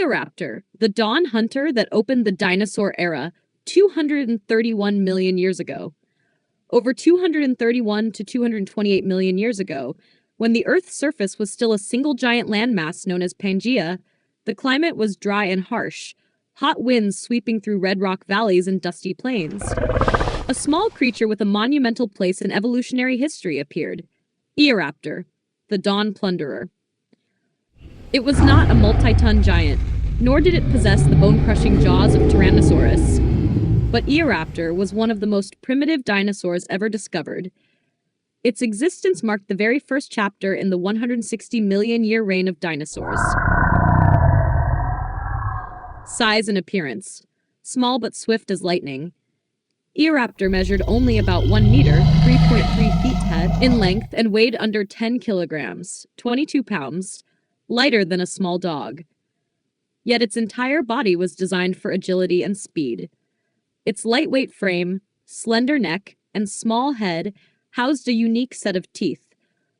Eoraptor, the dawn hunter that opened the dinosaur era 231 million years ago. Over 231 to 228 million years ago, when the Earth's surface was still a single giant landmass known as Pangaea, the climate was dry and harsh, hot winds sweeping through red rock valleys and dusty plains. A small creature with a monumental place in evolutionary history appeared, Eoraptor, the dawn plunderer. It was not a multi-ton giant, nor did it possess the bone-crushing jaws of Tyrannosaurus. But Eoraptor was one of the most primitive dinosaurs ever discovered. Its existence marked the very first chapter in the 160 million year reign of dinosaurs. Size and appearance. Small but swift as lightning. Eoraptor measured only about 1 meter, 3.3 feet head, in length and weighed under 10 kilograms, 22 pounds, lighter than a small dog. Yet its entire body was designed for agility and speed. Its lightweight frame, slender neck, and small head housed a unique set of teeth,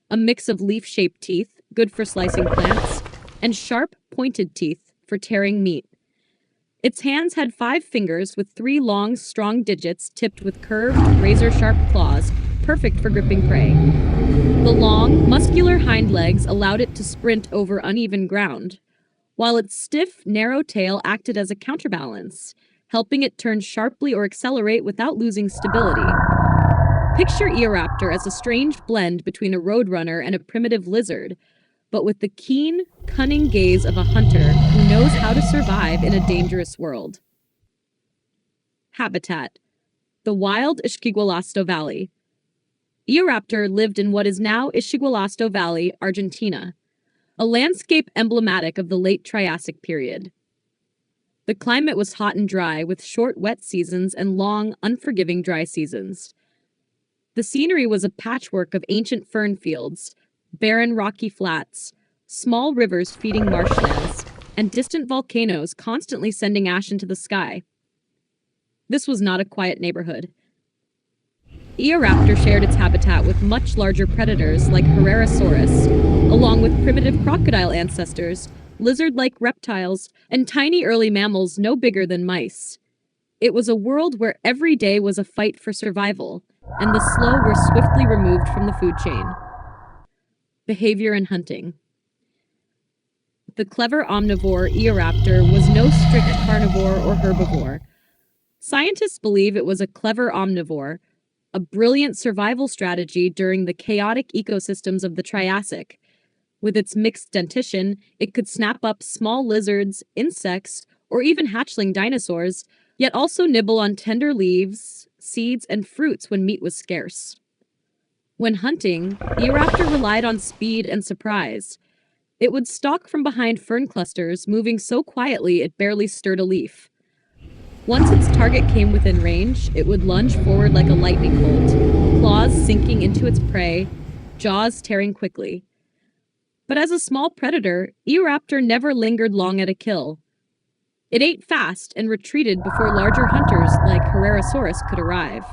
a mix of leaf-shaped teeth, good for slicing plants, and sharp, pointed teeth for tearing meat. Its hands had 5 fingers with 3 long, strong digits tipped with curved, razor-sharp claws, perfect for gripping prey. The long, muscular hind legs allowed it to sprint over uneven ground, while its stiff, narrow tail acted as a counterbalance, helping it turn sharply or accelerate without losing stability. Picture Eoraptor as a strange blend between a roadrunner and a primitive lizard, but with the keen, cunning gaze of a hunter who knows how to survive in a dangerous world. Habitat: the wild Ishigualasto Valley. Eoraptor lived in what is now Ishigualasto Valley, Argentina, a landscape emblematic of the Late Triassic period. The climate was hot and dry, with short wet seasons and long, unforgiving dry seasons. The scenery was a patchwork of ancient fern fields, barren rocky flats, small rivers feeding marshlands, and distant volcanoes constantly sending ash into the sky. This was not a quiet neighborhood. Eoraptor shared its habitat with much larger predators like Herrerasaurus, along with primitive crocodile ancestors, lizard-like reptiles, and tiny early mammals no bigger than mice. It was a world where every day was a fight for survival, and the slow were swiftly removed from the food chain. Behavior and hunting. The clever omnivore Eoraptor was no strict carnivore or herbivore. Scientists believe it was a clever omnivore, a brilliant survival strategy during the chaotic ecosystems of the Triassic. With its mixed dentition, it could snap up small lizards, insects, or even hatchling dinosaurs, yet also nibble on tender leaves, seeds, and fruits when meat was scarce. When hunting, Eoraptor relied on speed and surprise. It would stalk from behind fern clusters, moving so quietly it barely stirred a leaf. Once its target came within range, it would lunge forward like a lightning bolt, claws sinking into its prey, jaws tearing quickly. But as a small predator, Eoraptor never lingered long at a kill. It ate fast and retreated before larger hunters like Herrerasaurus could arrive.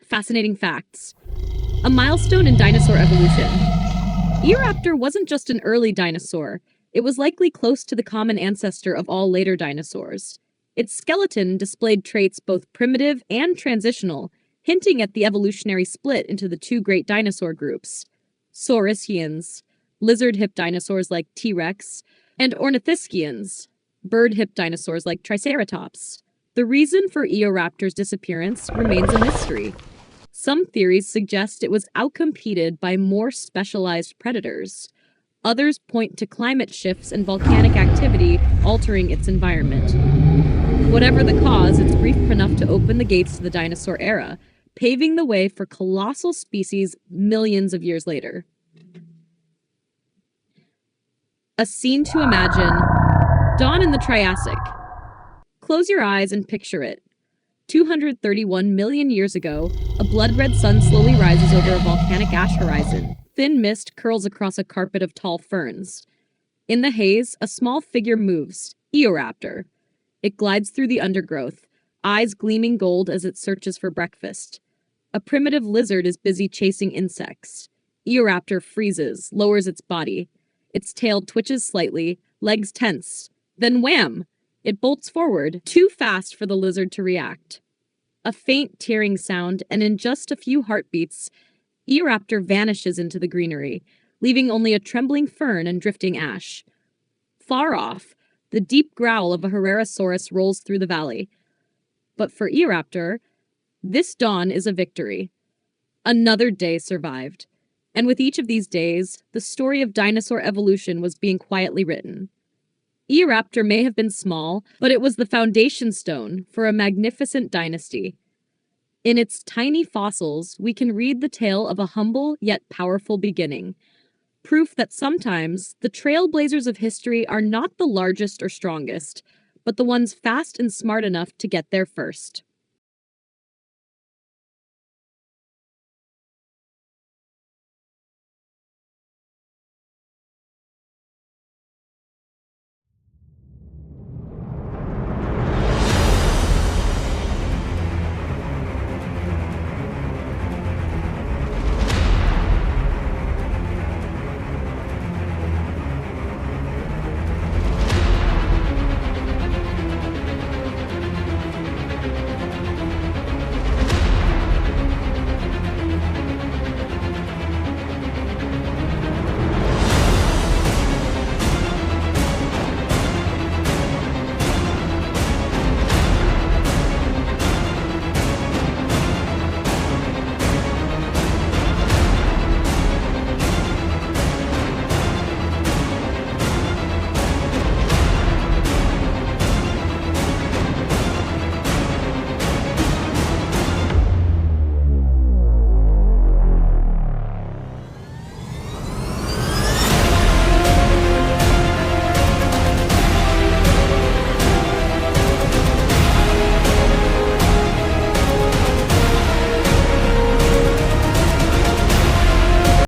Fascinating facts. A milestone in dinosaur evolution. Eoraptor wasn't just an early dinosaur. It was likely close to the common ancestor of all later dinosaurs. Its skeleton displayed traits both primitive and transitional, hinting at the evolutionary split into the 2 great dinosaur groups: Saurischians, lizard-hipped dinosaurs like T-Rex, and Ornithischians, bird-hipped dinosaurs like Triceratops. The reason for Eoraptor's disappearance remains a mystery. Some theories suggest it was outcompeted by more specialized predators. Others point to climate shifts and volcanic activity altering its environment. Whatever the cause, it's brief enough to open the gates to the dinosaur era, paving the way for colossal species millions of years later. A scene to imagine: dawn in the Triassic. Close your eyes and picture it. 231 million years ago, a blood-red sun slowly rises over a volcanic ash horizon. Thin mist curls across a carpet of tall ferns. In the haze, a small figure moves, Eoraptor. It glides through the undergrowth, eyes gleaming gold as it searches for breakfast. A primitive lizard is busy chasing insects. Eoraptor freezes, lowers its body. Its tail twitches slightly, legs tense. Then wham! It bolts forward, too fast for the lizard to react. A faint tearing sound, and in just a few heartbeats, Eoraptor vanishes into the greenery, leaving only a trembling fern and drifting ash. Far off, the deep growl of a Herrerasaurus rolls through the valley. But for Eoraptor, this dawn is a victory. Another day survived. And with each of these days, the story of dinosaur evolution was being quietly written. Eoraptor may have been small, but it was the foundation stone for a magnificent dynasty. In its tiny fossils, we can read the tale of a humble yet powerful beginning. Proof that sometimes the trailblazers of history are not the largest or strongest, but the ones fast and smart enough to get there first.